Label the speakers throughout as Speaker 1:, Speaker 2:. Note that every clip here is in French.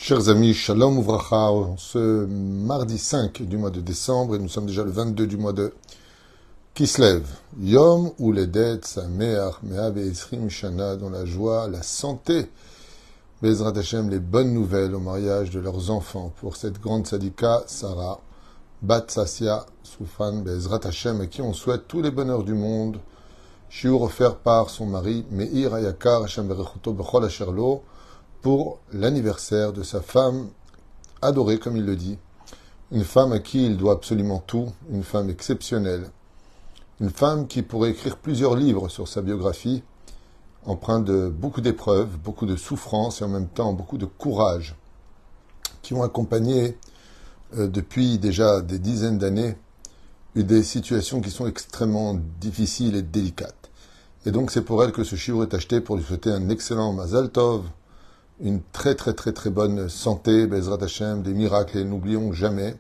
Speaker 1: Chers amis, Shalom Uvracha, ce mardi 5 du mois de décembre, et nous sommes déjà le 22 du mois de Kislev, Yom Uledet Sameach Mea Be'ezrim Shana, dans la joie, la santé, Bezrat Hashem, les bonnes nouvelles au mariage de leurs enfants pour cette grande sadika, Sarah, Bat Sassia Soufan Bezrat Hashem, à qui on souhaite tous les bonheurs du monde, shiur offert par son mari, Meir Ayakar Hashem Berechuto Bechol Asherlo, pour l'anniversaire de sa femme adorée, comme il le dit, une femme à qui il doit absolument tout, une femme exceptionnelle, une femme qui pourrait écrire plusieurs livres sur sa biographie, empreinte de beaucoup d'épreuves, beaucoup de souffrances et en même temps beaucoup de courage, qui ont accompagné depuis déjà des dizaines d'années des situations qui sont extrêmement difficiles et délicates. Et donc c'est pour elle que ce shiur est acheté pour lui souhaiter un excellent Mazal Tov, une très bonne santé, Bezrat Hashem, des miracles, et n'oublions jamais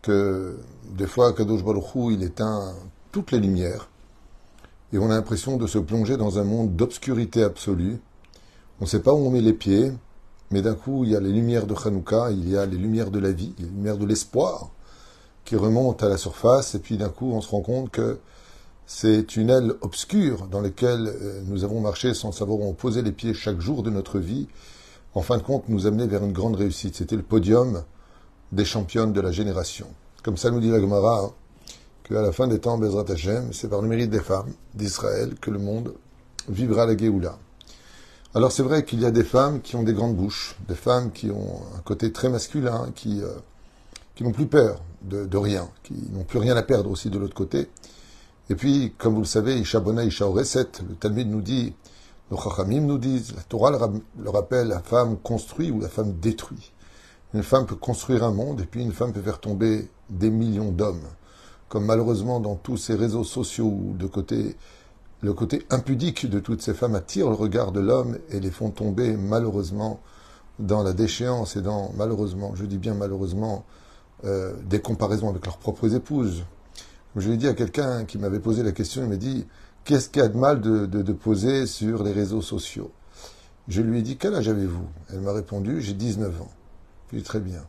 Speaker 1: que des fois, Kadosh Baruch Hu, il éteint toutes les lumières, et on a l'impression de se plonger dans un monde d'obscurité absolue. On ne sait pas où on met les pieds, mais d'un coup, il y a les lumières de Hanouka, il y a les lumières de la vie, les lumières de l'espoir, qui remontent à la surface, et puis d'un coup, on se rend compte que ces tunnels obscurs dans lesquels nous avons marché sans savoir où on posait les pieds chaque jour de notre vie, en fin de compte, nous amener vers une grande réussite. C'était le podium des championnes de la génération. Comme ça nous dit la Gemara, qu'à la fin des temps, Bezrat Hashem, c'est par le mérite des femmes d'Israël que le monde vivra la Géoula. Alors c'est vrai qu'il y a des femmes qui ont des grandes bouches, des femmes qui ont un côté très masculin, qui n'ont plus peur de rien, qui n'ont plus rien à perdre aussi de l'autre côté. Et puis, comme vous le savez, Isha Bona, Isha Oreset, le Talmud nous dit, nos Chachamim nous disent, la Torah le rappelle, la femme construit ou la femme détruit. Une femme peut construire un monde et puis une femme peut faire tomber des millions d'hommes. Comme malheureusement dans tous ces réseaux sociaux où le côté impudique de toutes ces femmes attire le regard de l'homme et les font tomber malheureusement dans la déchéance et dans, malheureusement, je dis bien malheureusement, des comparaisons avec leurs propres épouses. Comme je l'ai dit à quelqu'un qui m'avait posé la question, il m'a dit, qu'est-ce qu'il y a de mal de poser sur les réseaux sociaux? Je lui ai dit, quel âge avez-vous? Elle m'a répondu, j'ai 19 ans. Je lui ai dit, très bien.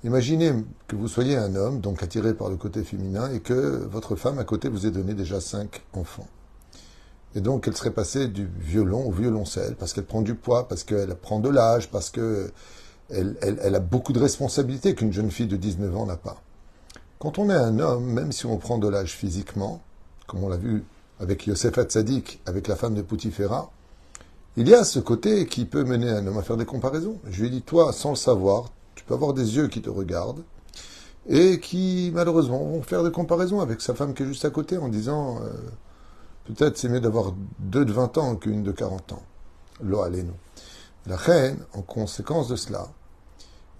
Speaker 1: Imaginez que vous soyez un homme, donc attiré par le côté féminin, et que votre femme à côté vous ait donné déjà 5 enfants. Et donc elle serait passée du violon au violoncelle, parce qu'elle prend du poids, parce qu'elle prend de l'âge, parce qu'elle a beaucoup de responsabilités qu'une jeune fille de 19 ans n'a pas. Quand on est un homme, même si on prend de l'âge physiquement, comme on l'a vu avec Yosef Hatzadik, avec la femme de Poutifera, il y a ce côté qui peut mener un homme à faire des comparaisons. Je lui ai dit, toi, sans le savoir, tu peux avoir des yeux qui te regardent et qui, malheureusement, vont faire des comparaisons avec sa femme qui est juste à côté en disant, peut-être c'est mieux d'avoir 2 de 20 ans qu'une de 40 ans. Lo alenu. La reine, en conséquence de cela,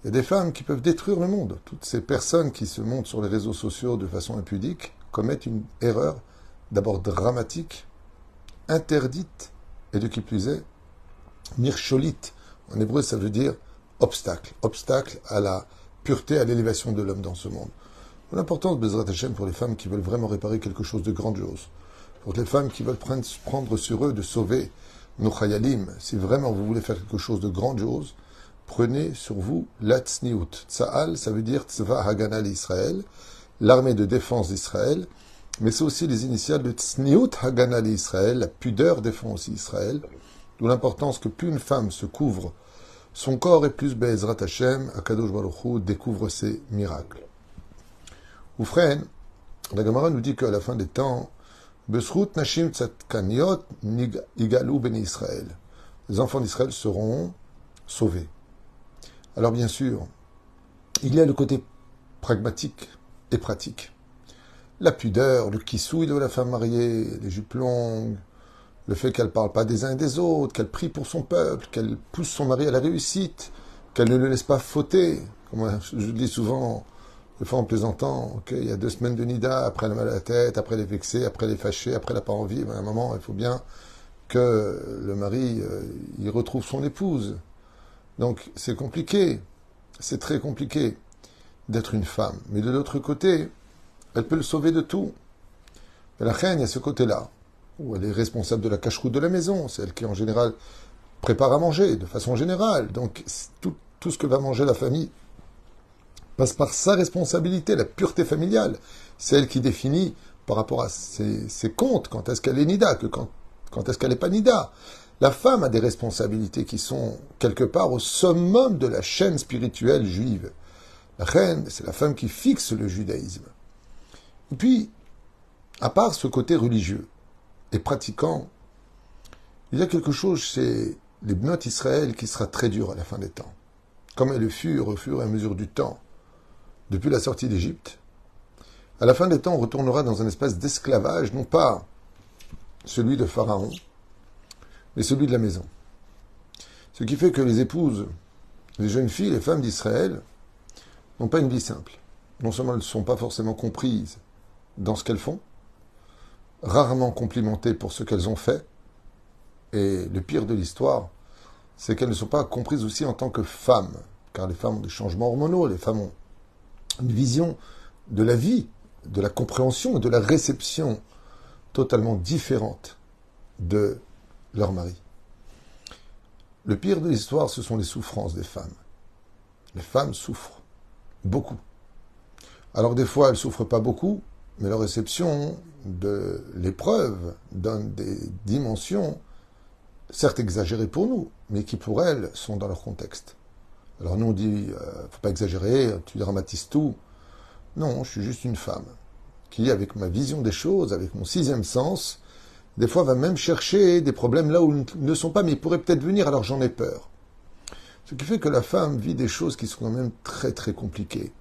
Speaker 1: il y a des femmes qui peuvent détruire le monde. Toutes ces personnes qui se montrent sur les réseaux sociaux de façon impudique commettent une erreur d'abord dramatique, interdite, et de qui plus est, mircholite. En hébreu, ça veut dire obstacle. Obstacle à la pureté, à l'élévation de l'homme dans ce monde. L'importance de Bezrat Hashem pour les femmes qui veulent vraiment réparer quelque chose de grandiose. Pour les femmes qui veulent prendre sur eux de sauver nos chayalim. Si vraiment vous voulez faire quelque chose de grandiose, prenez sur vous la tzniut. Tza'al, ça veut dire Tzva Hagana l'Israël, l'armée de défense d'Israël, mais c'est aussi les initiales de Tzniut Hagana l'Israël, la pudeur défend aussi Israël, d'où l'importance que plus une femme se couvre son corps et plus Be'ezrat Hashem, Akadosh Baruch Hu découvre ses miracles. Oufren, la Gemara nous dit qu'à la fin des temps, Besrut Nashim Tzadkaniot Igalou Beni Israël. Les enfants d'Israël seront sauvés. Alors bien sûr, il y a le côté pragmatique et pratique. La pudeur, le kissouille de la femme mariée, les jupes longues, le fait qu'elle ne parle pas des uns et des autres, qu'elle prie pour son peuple, qu'elle pousse son mari à la réussite, qu'elle ne le laisse pas fauter. Comme je dis souvent, des fois en plaisantant, il y a 2 semaines de nida, après elle a mal à la tête, après elle est vexée, après elle est fâchée, après elle n'a pas envie. À un moment, il faut bien que le mari il retrouve son épouse. Donc c'est compliqué, c'est très compliqué d'être une femme. Mais de l'autre côté, elle peut le sauver de tout. Et la reine, il y a ce côté-là, où elle est responsable de la cache-route de la maison. C'est elle qui, en général, prépare à manger, de façon générale. Donc, tout ce que va manger la famille passe par sa responsabilité, la pureté familiale. C'est elle qui définit par rapport à ses comptes, quand est-ce qu'elle est nida, quand est-ce qu'elle n'est pas nida. La femme a des responsabilités qui sont quelque part au summum de la chaîne spirituelle juive. La reine, c'est la femme qui fixe le judaïsme. Et puis, à part ce côté religieux et pratiquant, il y a quelque chose chez les Bnot Israël qui sera très dur à la fin des temps. Comme elle le fut au fur et à mesure du temps, depuis la sortie d'Égypte. À la fin des temps, on retournera dans un espace d'esclavage, non pas celui de Pharaon, mais celui de la maison. Ce qui fait que les épouses, les jeunes filles, les femmes d'Israël, n'ont pas une vie simple. Non seulement elles ne sont pas forcément comprises dans ce qu'elles font, rarement complimentées pour ce qu'elles ont fait, et le pire de l'histoire, c'est qu'elles ne sont pas comprises aussi en tant que femmes, car les femmes ont des changements hormonaux, les femmes ont une vision de la vie, de la compréhension et de la réception totalement différente de leur mari. Le pire de l'histoire, ce sont les souffrances des femmes. Les femmes souffrent beaucoup. Alors des fois, elles ne souffrent pas beaucoup, mais leur réception de l'épreuve donne des dimensions, certes exagérées pour nous, mais qui pour elles sont dans leur contexte. Alors nous on dit, faut pas exagérer, tu dramatises tout. Non, je suis juste une femme qui, avec ma vision des choses, avec mon sixième sens, des fois va même chercher des problèmes là où ils ne sont pas, mais ils pourraient peut-être venir, alors j'en ai peur. Ce qui fait que la femme vit des choses qui sont quand même très très compliquées.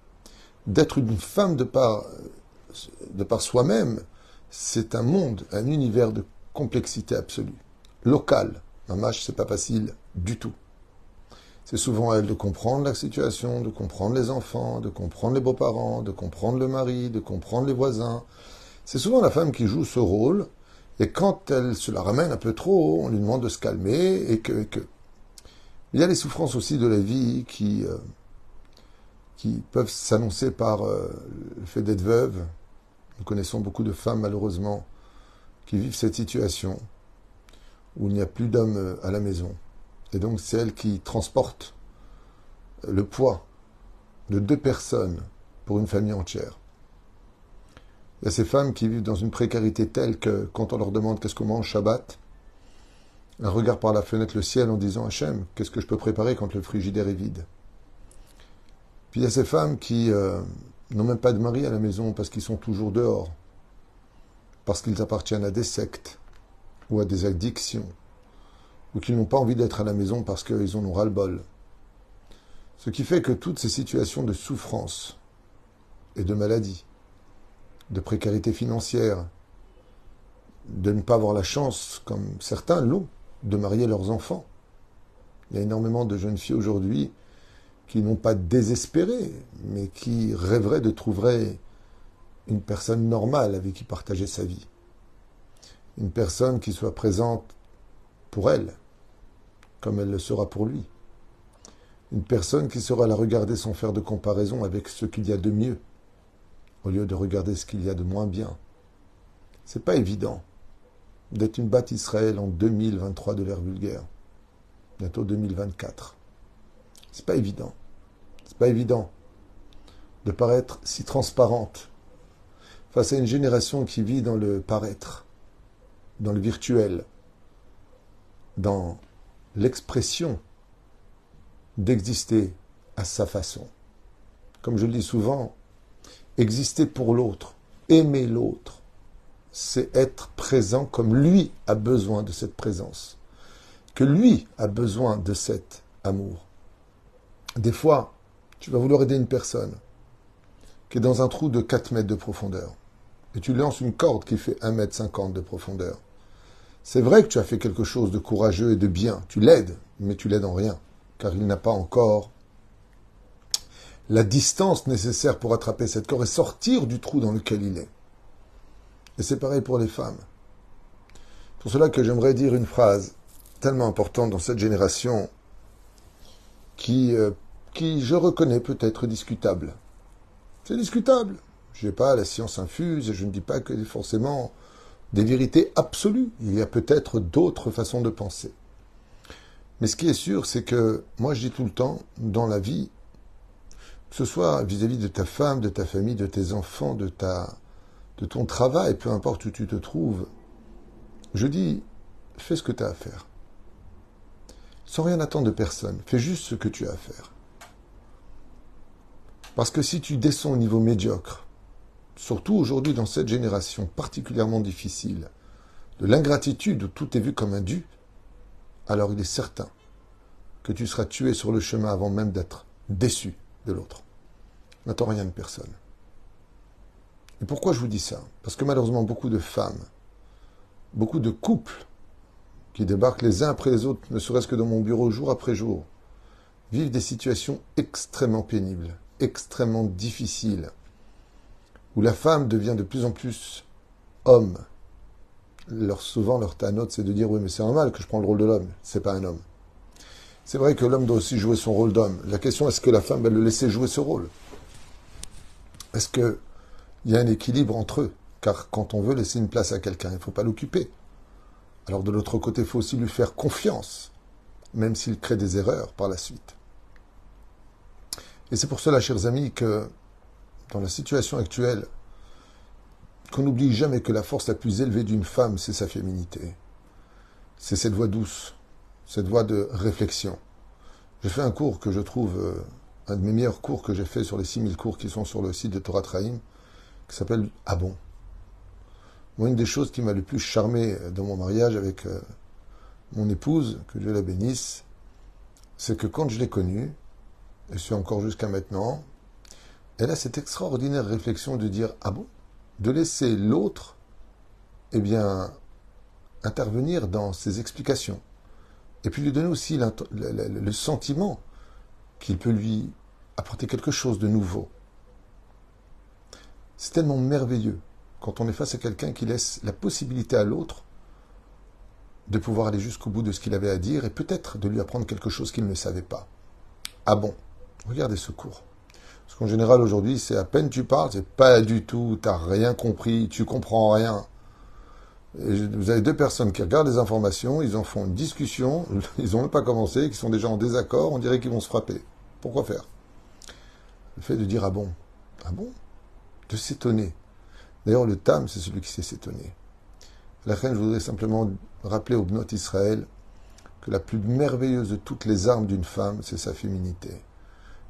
Speaker 1: D'être une femme de par soi-même, c'est un monde, un univers de complexité absolue. Local, mamache, c'est pas facile du tout. C'est souvent à elle de comprendre la situation, de comprendre les enfants, de comprendre les beaux-parents, de comprendre le mari, de comprendre les voisins. C'est souvent la femme qui joue ce rôle, et quand elle se la ramène un peu trop, on lui demande de se calmer, et que. Il y a les souffrances aussi de la vie qui peuvent s'annoncer par le fait d'être veuve. Nous connaissons beaucoup de femmes, malheureusement, qui vivent cette situation, où il n'y a plus d'hommes à la maison. Et donc c'est elle qui transporte le poids de 2 personnes pour une famille entière. Il y a ces femmes qui vivent dans une précarité telle que quand on leur demande qu'est-ce qu'on mange Shabbat, elles regardent par la fenêtre le ciel en disant Hachem, qu'est-ce que je peux préparer quand le frigidaire est vide. Puis il y a ces femmes qui n'ont même pas de mari à la maison parce qu'ils sont toujours dehors, parce qu'ils appartiennent à des sectes ou à des addictions, ou qu'ils n'ont pas envie d'être à la maison parce qu'ils en ont ras-le-bol. Ce qui fait que toutes ces situations de souffrance et de maladie, de précarité financière, de ne pas avoir la chance, comme certains l'ont, de marier leurs enfants. Il y a énormément de jeunes filles aujourd'hui qui n'ont pas désespéré, mais qui rêveraient de trouver une personne normale avec qui partager sa vie. Une personne qui soit présente pour elle, comme elle le sera pour lui. Une personne qui saura la regarder sans faire de comparaison avec ce qu'il y a de mieux, au lieu de regarder ce qu'il y a de moins bien. C'est pas évident d'être une batte Israël en 2023 de l'ère vulgaire, bientôt 2024. C'est pas évident. C'est pas évident de paraître si transparente face à une génération qui vit dans le paraître, dans le virtuel, dans l'expression d'exister à sa façon. Comme je le dis souvent, exister pour l'autre, aimer l'autre, c'est être présent comme lui a besoin de cette présence, que lui a besoin de cet amour. Des fois, tu vas vouloir aider une personne qui est dans un trou de 4 mètres de profondeur, et tu lui lances une corde qui fait 1,50 m de profondeur. C'est vrai que tu as fait quelque chose de courageux et de bien. Tu l'aides, mais tu l'aides en rien, car il n'a pas encore la distance nécessaire pour attraper cette corde et sortir du trou dans lequel il est. Et c'est pareil pour les femmes. C'est pour cela que j'aimerais dire une phrase tellement importante dans cette génération qui je reconnais peut-être discutable. C'est discutable. Je n'ai pas la science infuse et je ne dis pas que forcément des vérités absolues. Il y a peut-être d'autres façons de penser. Mais ce qui est sûr, c'est que moi je dis tout le temps, dans la vie, que ce soit vis-à-vis de ta femme, de ta famille, de tes enfants, de ton travail, peu importe où tu te trouves, je dis, fais ce que tu as à faire. Sans rien attendre de personne. Fais juste ce que tu as à faire. Parce que si tu descends au niveau médiocre, surtout aujourd'hui dans cette génération particulièrement difficile, de l'ingratitude où tout est vu comme un dû, alors il est certain que tu seras tué sur le chemin avant même d'être déçu de l'autre. N'attends rien de personne. Et pourquoi je vous dis ça? Parce que malheureusement, beaucoup de femmes, beaucoup de couples qui débarquent les uns après les autres, ne serait-ce que dans mon bureau jour après jour, vivent des situations extrêmement pénibles, extrêmement difficiles, où la femme devient de plus en plus homme. Souvent, leur tanote, c'est de dire, oui, mais c'est normal que je prends le rôle de l'homme, c'est pas un homme. C'est vrai que l'homme doit aussi jouer son rôle d'homme. La question, est-ce que la femme va le laisser jouer ce rôle? Est-ce qu'il y a un équilibre entre eux? Car quand on veut laisser une place à quelqu'un, il ne faut pas l'occuper. Alors de l'autre côté, il faut aussi lui faire confiance, même s'il crée des erreurs par la suite. Et c'est pour cela, chers amis, que dans la situation actuelle, qu'on n'oublie jamais que la force la plus élevée d'une femme, c'est sa féminité. C'est cette voix douce, cette voix de réflexion. J'ai fait un cours que je trouve, un de mes meilleurs cours que j'ai fait sur les 6000 cours qui sont sur le site de Torah Traim, qui s'appelle « Ah bon ». Moi, une des choses qui m'a le plus charmé dans mon mariage avec mon épouse, que Dieu la bénisse, c'est que quand je l'ai connue, et je suis encore jusqu'à maintenant, elle a cette extraordinaire réflexion de dire « Ah bon ?» de laisser l'autre, eh bien, intervenir dans ses explications. Et puis lui donner aussi le sentiment qu'il peut lui apporter quelque chose de nouveau. C'est tellement merveilleux quand on est face à quelqu'un qui laisse la possibilité à l'autre de pouvoir aller jusqu'au bout de ce qu'il avait à dire et peut-être de lui apprendre quelque chose qu'il ne savait pas. Ah bon, regardez ce cours. Parce qu'en général, aujourd'hui, c'est à peine tu parles, c'est pas du tout, t'as rien compris, tu comprends rien. Et vous avez deux personnes qui regardent les informations, ils en font une discussion, ils n'ont même pas commencé, qui sont déjà en désaccord, on dirait qu'ils vont se frapper. Pourquoi faire? Le fait de dire ah bon, de s'étonner. D'ailleurs, le tam, c'est celui qui sait s'étonner. La reine, je voudrais simplement rappeler aux Bnot Israël que la plus merveilleuse de toutes les armes d'une femme, c'est sa féminité.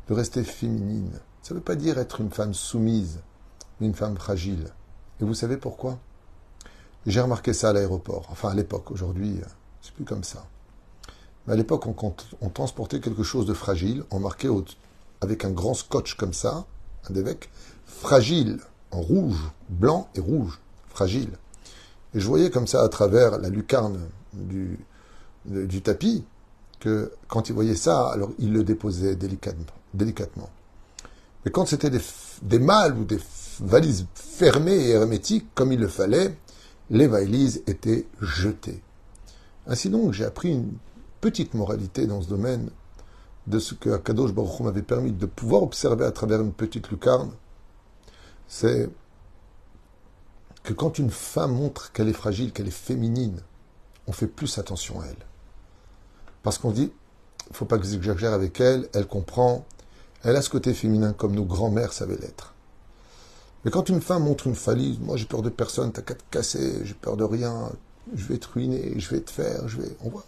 Speaker 1: De rester féminine. Ça ne veut pas dire être une femme soumise, mais une femme fragile. Et vous savez pourquoi? J'ai remarqué ça à l'aéroport. Enfin, à l'époque. Aujourd'hui, c'est plus comme ça. Mais à l'époque, on transportait quelque chose de fragile. On marquait avec un grand scotch comme ça, un évêque, fragile, en rouge, blanc et rouge, fragile. Et je voyais comme ça à travers la lucarne du tapis que quand il voyait ça, alors il le déposait délicatement. Mais quand c'était des malles ou des valises fermées et hermétiques, comme il le fallait, les valises étaient jetées. Ainsi donc, j'ai appris une petite moralité dans ce domaine de ce que Akadosh Baruch Hu m'avait permis de pouvoir observer à travers une petite lucarne. C'est que quand une femme montre qu'elle est fragile, qu'elle est féminine, on fait plus attention à elle. Parce qu'on dit, il ne faut pas que j'exagère avec elle, elle comprend, elle a ce côté féminin comme nos grands-mères savaient l'être. Mais quand une femme montre une falise, moi j'ai peur de personne, t'as qu'à te casser, j'ai peur de rien, je vais te ruiner, je vais te faire, on voit.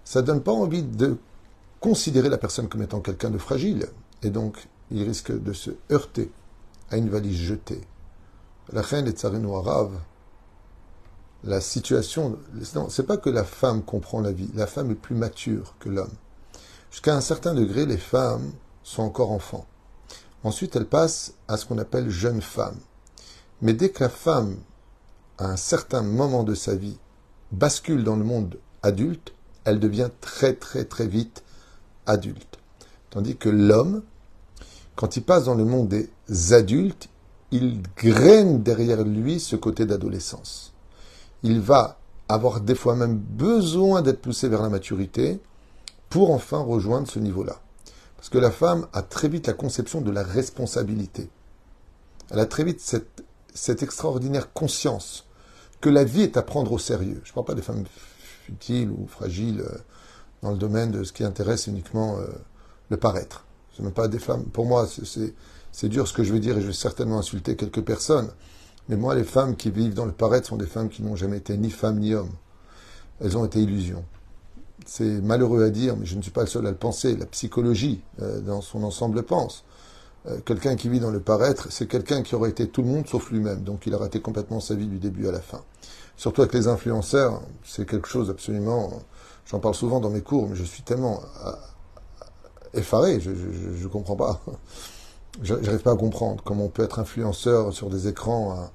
Speaker 1: Ça ne donne pas envie de considérer la personne comme étant quelqu'un de fragile. Et donc, il risque de se heurter à une valise jetée. La reine est tsarino arabe. La situation, c'est pas que la femme comprend la vie, la femme est plus mature que l'homme. Jusqu'à un certain degré, les femmes sont encore enfants. Ensuite, elles passent à ce qu'on appelle jeune femme. Mais dès que la femme, à un certain moment de sa vie, bascule dans le monde adulte, elle devient très très très vite adulte. Tandis que l'homme, quand il passe dans le monde des adultes, il graine derrière lui ce côté d'adolescence. Il va avoir des fois même besoin d'être poussé vers la maturité pour enfin rejoindre ce niveau-là. Parce que la femme a très vite la conception de la responsabilité. Elle a très vite cette extraordinaire conscience que la vie est à prendre au sérieux. Je ne parle pas des femmes futiles ou fragiles dans le domaine de ce qui intéresse uniquement le paraître. C'est même pas des femmes. Pour moi, c'est dur ce que je vais dire et je vais certainement insulter quelques personnes. Mais moi, les femmes qui vivent dans le paraître sont des femmes qui n'ont jamais été ni femmes ni hommes. Elles ont été illusions. C'est malheureux à dire, mais je ne suis pas le seul à le penser. La psychologie, dans son ensemble, le pense. Quelqu'un qui vit dans le paraître, c'est quelqu'un qui aurait été tout le monde sauf lui-même. Donc il a raté complètement sa vie du début à la fin. Surtout avec les influenceurs, c'est quelque chose absolument... J'en parle souvent dans mes cours, mais je suis tellement effaré, je ne comprends pas. J'arrive pas à comprendre comment on peut être influenceur sur des écrans,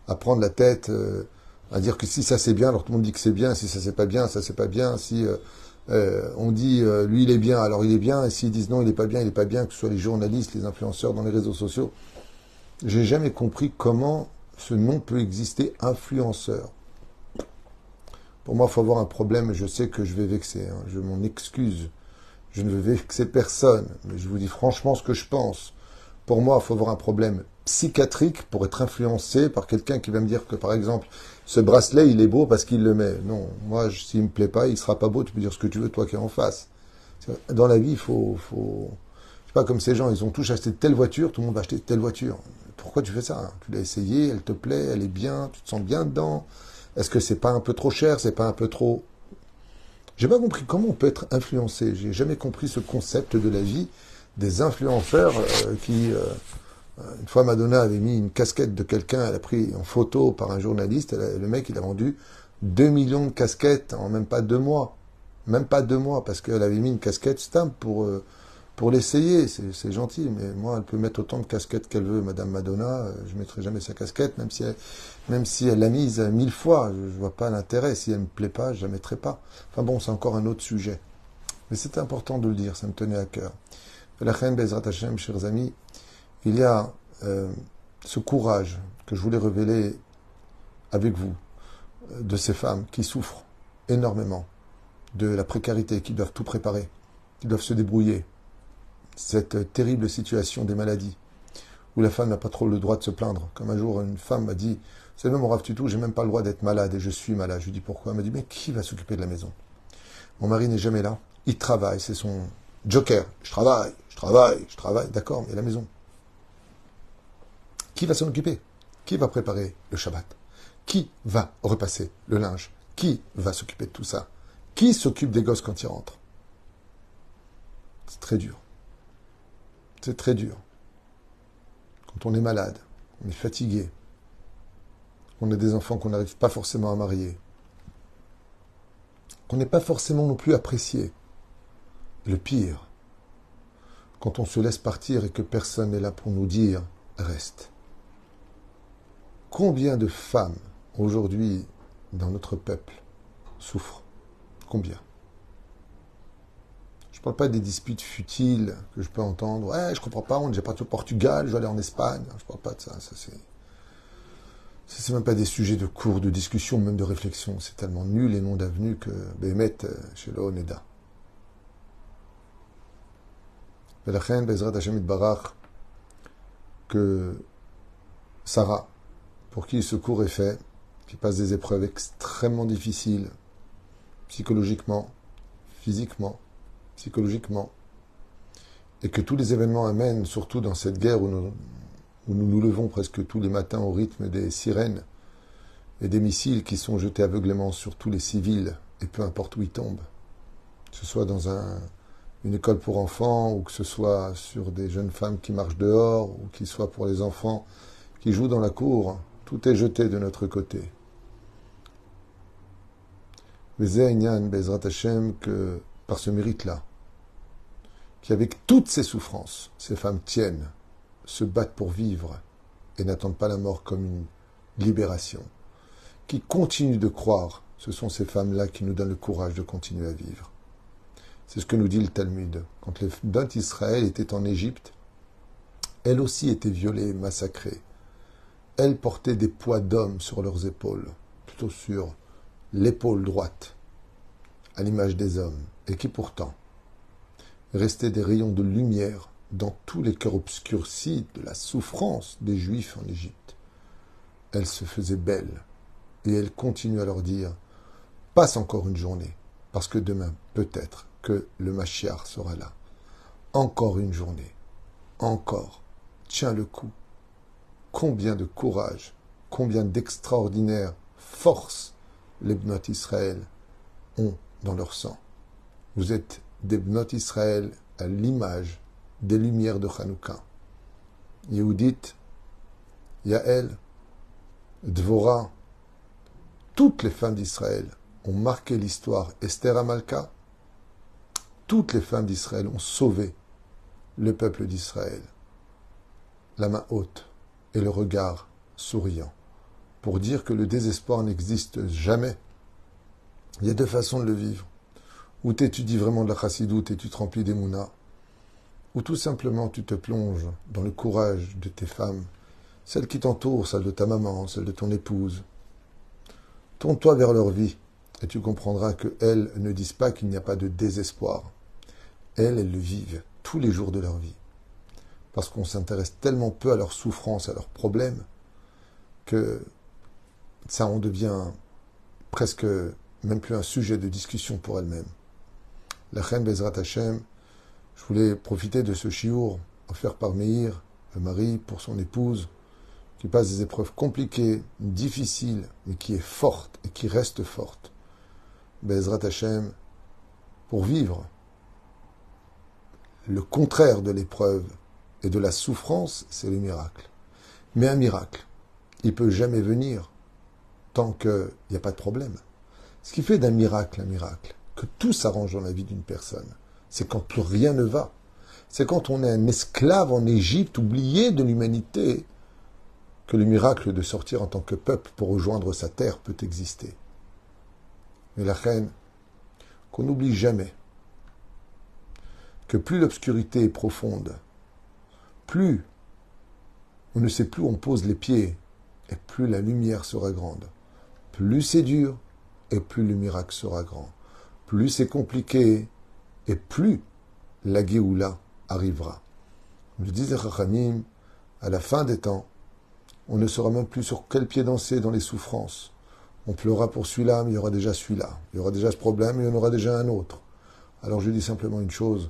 Speaker 1: à prendre la tête, à dire que si ça c'est bien, alors tout le monde dit que c'est bien, si ça c'est pas bien, ça c'est pas bien, si on dit lui il est bien, alors il est bien, et s'ils disent non il est pas bien, que ce soit les journalistes, les influenceurs dans les réseaux sociaux, j'ai jamais compris comment ce nom peut exister, influenceur. Pour moi, il faut avoir un problème, et je sais que je vais vexer, hein, je m'en excuse, je ne veux vexer personne, mais je vous dis franchement ce que je pense. Pour moi, il faut avoir un problème psychiatrique pour être influencé par quelqu'un qui va me dire que, par exemple, ce bracelet, il est beau parce qu'il le met. Non, moi, s'il me plaît pas, il sera pas beau, tu peux dire ce que tu veux, toi qui es en face. Dans la vie, il faut... C'est pas comme ces gens, ils ont tous acheté telle voiture, tout le monde va acheter telle voiture. Pourquoi tu fais ça, hein? Tu l'as essayé, elle te plaît, elle est bien, tu te sens bien dedans. Est-ce que c'est pas un peu trop cher, c'est pas un peu trop... J'ai pas compris comment on peut être influencé. J'ai jamais compris ce concept de la vie des influenceurs qui... une fois, Madonna avait mis une casquette de quelqu'un, elle a pris en photo par un journaliste, le mec, il a vendu 2 millions de casquettes en même pas 2 mois. Même pas 2 mois, parce qu'elle avait mis une casquette stamp pour l'essayer. C'est gentil, mais moi, elle peut mettre autant de casquettes qu'elle veut, Madame Madonna. Je ne mettrai jamais sa casquette, même si elle l'a mise 1000 fois. Je ne vois pas l'intérêt. Si elle ne me plaît pas, je ne la mettrai pas. Enfin bon, c'est encore un autre sujet. Mais c'est important de le dire, ça me tenait à cœur. La reine Bezrat Hashem, chers amis, il y a ce courage que je voulais révéler avec vous, de ces femmes qui souffrent énormément de la précarité, qui doivent tout préparer, qui doivent se débrouiller. Cette terrible situation des maladies, où la femme n'a pas trop le droit de se plaindre. Comme un jour, une femme m'a dit, c'est même au Rav Tutu, j'ai même pas le droit d'être malade, et je suis malade. Je lui dis pourquoi? Elle m'a dit, mais qui va s'occuper de la maison? Mon mari n'est jamais là, il travaille, c'est son joker. Je travaille, d'accord, mais la maison. Qui va s'en occuper? Qui va préparer le Shabbat? Qui va repasser le linge? Qui va s'occuper de tout ça? Qui s'occupe des gosses quand ils rentrent? C'est très dur. C'est très dur. Quand on est malade, on est fatigué, on a des enfants qu'on n'arrive pas forcément à marier, qu'on n'est pas forcément non plus apprécié. Le pire, quand on se laisse partir et que personne n'est là pour nous dire « reste ». Combien de femmes, aujourd'hui, dans notre peuple, souffrent? Combien? Je ne parle pas des disputes futiles que je peux entendre. Ouais, je comprends pas, on est déjà parti au Portugal, je vais aller en Espagne. Je ne parle pas de ça. C'est même pas des sujets de cours, de discussion, même de réflexion. C'est tellement nul et non d'avenu que Bémet, chez le Oneda. Velachem, Bezrat Hashem Itbarach, que Sarah, pour qui ce cours est fait, qui passe des épreuves extrêmement difficiles, psychologiquement, physiquement, psychologiquement, et que tous les événements amènent, surtout dans cette guerre où nous nous levons presque tous les matins au rythme des sirènes et des missiles qui sont jetés aveuglément sur tous les civils, et peu importe où ils tombent, que ce soit dans une école pour enfants, ou que ce soit sur des jeunes femmes qui marchent dehors, ou qu'il soit pour les enfants qui jouent dans la cour, tout est jeté de notre côté. Bezeinyan, Bezrat Hashem, que par ce mérite-là, qu'avec toutes ces souffrances, ces femmes tiennent, se battent pour vivre et n'attendent pas la mort comme une libération, qui continuent de croire, ce sont ces femmes-là qui nous donnent le courage de continuer à vivre. C'est ce que nous dit le Talmud. Quand les bêtes d'Israël étaient en Égypte, elles aussi étaient violées, massacrées. Elles portaient des poids d'hommes sur leurs épaules, plutôt sur l'épaule droite, à l'image des hommes, et qui pourtant restaient des rayons de lumière dans tous les cœurs obscurcis de la souffrance des Juifs en Égypte. Elles se faisaient belles, et elles continuent à leur dire « Passe encore une journée, parce que demain, peut-être, que le Mashiach sera là. Encore une journée. Encore. Tiens le coup. Combien de courage, combien d'extraordinaire force les Bnot Israël ont dans leur sang. Vous êtes des Bnot Israël à l'image des lumières de Hanouka. Yehudit, Yael, Dvorah, toutes les femmes d'Israël ont marqué l'histoire. Esther Amalka, toutes les femmes d'Israël ont sauvé le peuple d'Israël. La main haute et le regard souriant pour dire que le désespoir n'existe jamais. Il y a deux façons de le vivre. Ou tu étudies vraiment de la chassidoute et tu te remplis d'émouna, ou tout simplement tu te plonges dans le courage de tes femmes, celles qui t'entourent, celles de ta maman, celles de ton épouse. Tourne-toi vers leur vie et tu comprendras qu'elles ne disent pas qu'il n'y a pas de désespoir. Elles le vivent tous les jours de leur vie. Parce qu'on s'intéresse tellement peu à leurs souffrances, à leurs problèmes, que ça en devient presque même plus un sujet de discussion pour elles-mêmes. La reine Bezrat Hashem, je voulais profiter de ce chiour offert par Meir, le mari, pour son épouse, qui passe des épreuves compliquées, difficiles, mais qui est forte et qui reste forte. Bezrat Hashem, pour vivre le contraire de l'épreuve et de la souffrance, c'est le miracle. Mais un miracle, il ne peut jamais venir tant qu'il n'y a pas de problème. Ce qui fait d'un miracle un miracle, que tout s'arrange dans la vie d'une personne, c'est quand plus rien ne va. C'est quand on est un esclave en Égypte, oublié de l'humanité, que le miracle de sortir en tant que peuple pour rejoindre sa terre peut exister. Mais la reine, qu'on n'oublie jamais que plus l'obscurité est profonde, plus on ne sait plus où on pose les pieds, et plus la lumière sera grande. Plus c'est dur, et plus le miracle sera grand. Plus c'est compliqué, et plus la Géoula arrivera. Le disait Chachamim, à la fin des temps, on ne saura même plus sur quel pied danser dans les souffrances. On pleurera pour celui-là, mais il y aura déjà celui-là. Il y aura déjà ce problème, mais il y en aura déjà un autre. Alors je dis simplement une chose,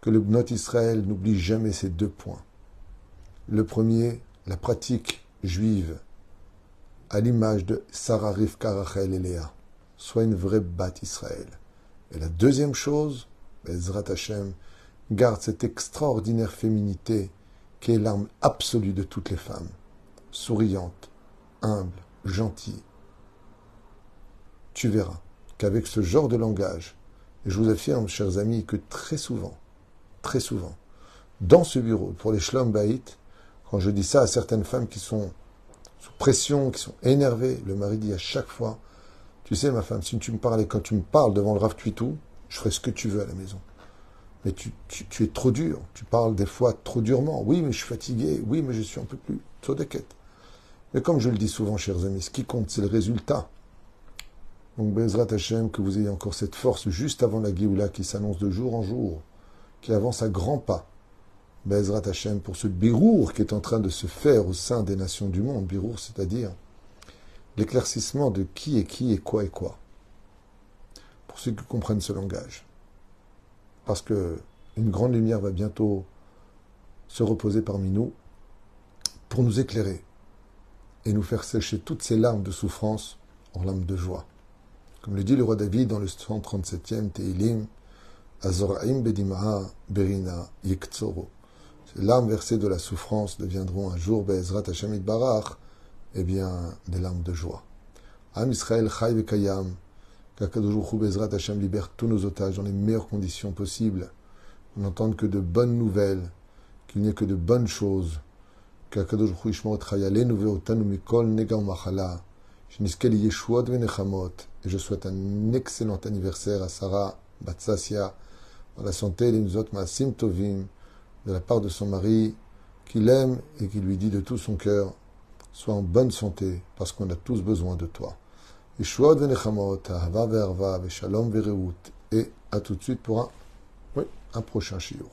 Speaker 1: que le Bnot Israël n'oublie jamais ces deux points. Le premier, la pratique juive, à l'image de Sarah, Rivka, Rachel et Léa, soit une vraie bat Israël. Et la deuxième chose, Bezrat Hashem, garde cette extraordinaire féminité qui est l'arme absolue de toutes les femmes. Souriante, humble, gentille. Tu verras qu'avec ce genre de langage, et je vous affirme, chers amis, que très souvent, dans ce bureau, pour les Shlom Bayit, quand je dis ça à certaines femmes qui sont sous pression, qui sont énervées, le mari dit à chaque fois, tu sais ma femme, si tu me parles et quand tu me parles devant le Rav Tuitou, je ferai ce que tu veux à la maison. Mais tu es trop dur, tu parles des fois trop durement. Oui, mais je suis fatigué, oui, mais je suis un peu plus tzodeket. Mais comme je le dis souvent, chers amis, ce qui compte, c'est le résultat. Donc, Bezrat Hashem, que vous ayez encore cette force juste avant la Géoula qui s'annonce de jour en jour, qui avance à grands pas. Bezrat Hashem, pour ce birour qui est en train de se faire au sein des nations du monde, birour, c'est-à-dire l'éclaircissement de qui et quoi. Pour ceux qui comprennent ce langage. Parce que une grande lumière va bientôt se reposer parmi nous pour nous éclairer et nous faire sécher toutes ces larmes de souffrance en larmes de joie. Comme le dit le roi David dans le 137e Teilim, Azoraim bedimaa berina yektsoro. Ces larmes versées de la souffrance deviendront un jour, Be'ezrat Hashem Yitbarach, des larmes de joie. Am Israël Chai Vekayam, qu'Akadosh Baruch Hu Be'ezrat Hashem libère tous nos otages dans les meilleures conditions possibles. On n'entende que de bonnes nouvelles, qu'il n'y ait que de bonnes choses. qu'Akadosh Baruch Hu yishmor et chayalenu ve'otanu mikol nega u'machala, שנזכה לישועות ונחמות, et je souhaite un excellent anniversaire à Sarah Batsassia, dans la santé et les autres maasim tovim, de la part de son mari, qu'il aime et qui lui dit de tout son cœur, sois en bonne santé, parce qu'on a tous besoin de toi. Yeshuot venechamot, ahava ve'arva, ve'shalom ve'reut, et à tout de suite pour un prochain shiur.